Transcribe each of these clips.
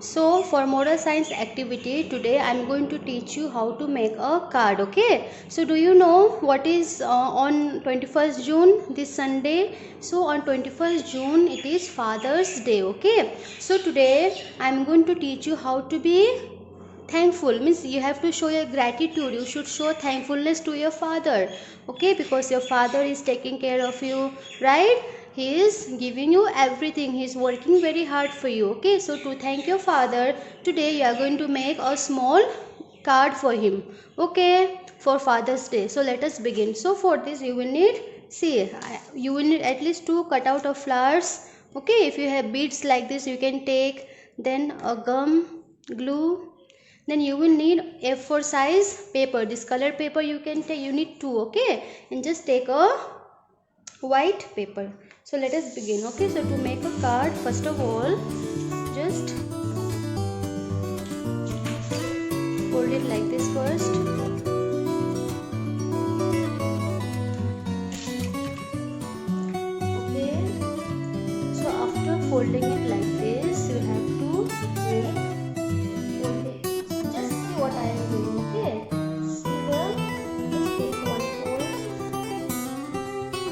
So for moral science activity today I'm going to teach you how to make a card. Okay, so do you know what is on 21st June, this Sunday? So on 21st June it is Father's Day. Okay, so today I'm going to teach you how to be thankful. Means you have to show your gratitude, you should show thankfulness to your father. Okay, because your father is taking care of you, right? He is giving you everything, he is working very hard for you. Okay, so to thank your father today you are going to make a small card for him. Okay, for Father's Day. So let us begin. So for this you will need, see, you will need at least 2 cutout of flowers. Okay, if you have beads like this you can take, then a gum, glue, then you will need A4 size paper. This color paper you can take, you need 2. Okay, and just take a white paper. So let us begin. Okay, so to make a card, first of all just fold it like this first. Okay, so after folding it like this you have to make, just see what I am doing. Okay, see here, just take one fold.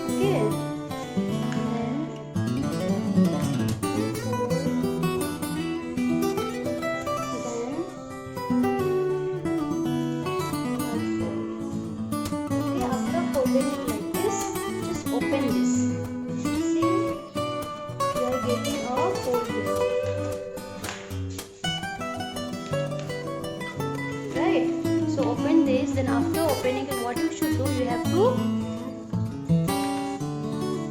Okay, then fold, then one fold. Okay, after folding it like this, just open this. See, you are getting a fold here, right? So open this, then after opening it, what you should do, you have to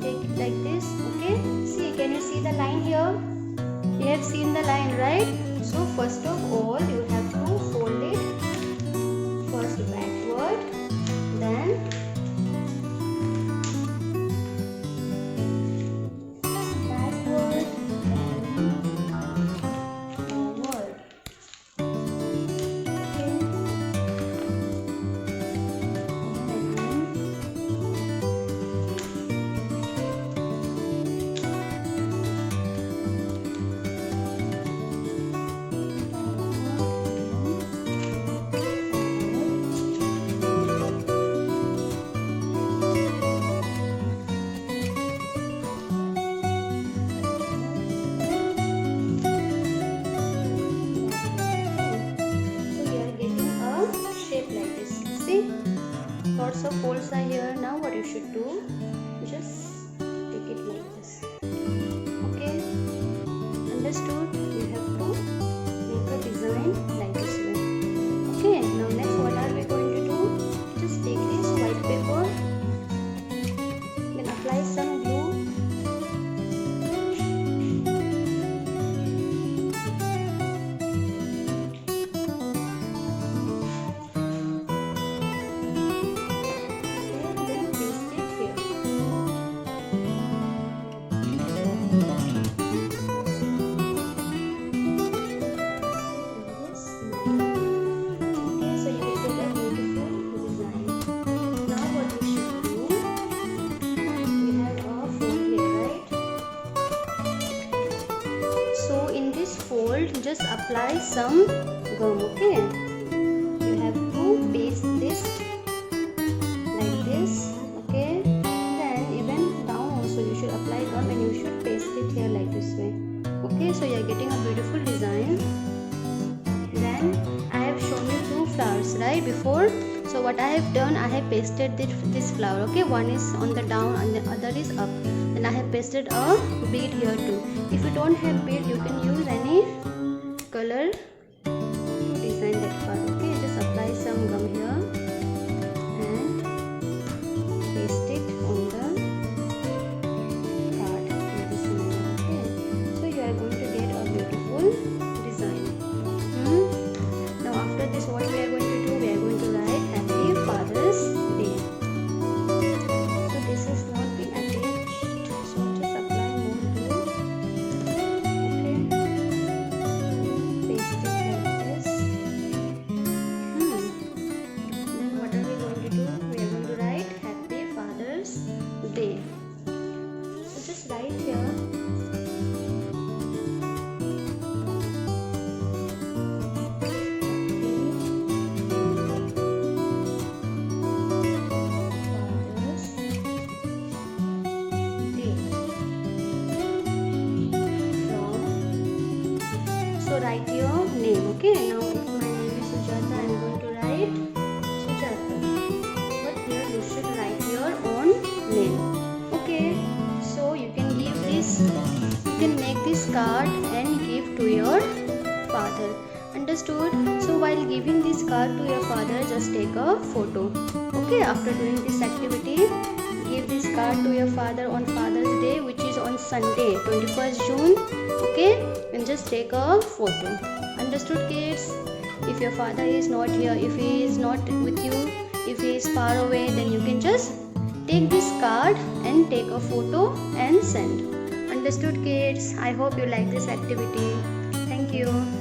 take it like this. Okay, see, can you see the line here? You have seen the line, right? So first of all you have to fold it first backward, then backward, then forward. Okay, lots of folds are here. Now what you should do, just take it like this. Okay, understood? You have to make a design like this way. Okay, now next what are we going to do, just take this white paper, then apply some glue. Just apply some gum. Okay, you have to paste this like this. Okay, then even down also you should apply gum and you should paste it here like this way. Okay, so you are getting a beautiful design. Then I have shown you 2 flowers right before. So what I have done, I have pasted this flower. Okay, one is on the down and the other is up, and I have pasted a bead here too. If you don't have bead, you can use any color to design that part. Okay, just apply some gum here and paste it on the card in this manner. Okay, so you are going to get a beautiful design. Now after this what we are going to do, we are going to write Happy Father's Day. So this is not been attached, so just apply more glue. Okay, paste it like this. card and give to your father. Understood? So while giving this card to your father, just take a photo. Okay, after doing this activity, give this card to your father on Father's Day, which is on Sunday, 21st June. Okay, and just take a photo. Understood, kids? If your father is not here, if he is not with you, if he is far away, then you can just take this card and take a photo and send. Understood, kids? I hope you like this activity. Thank you.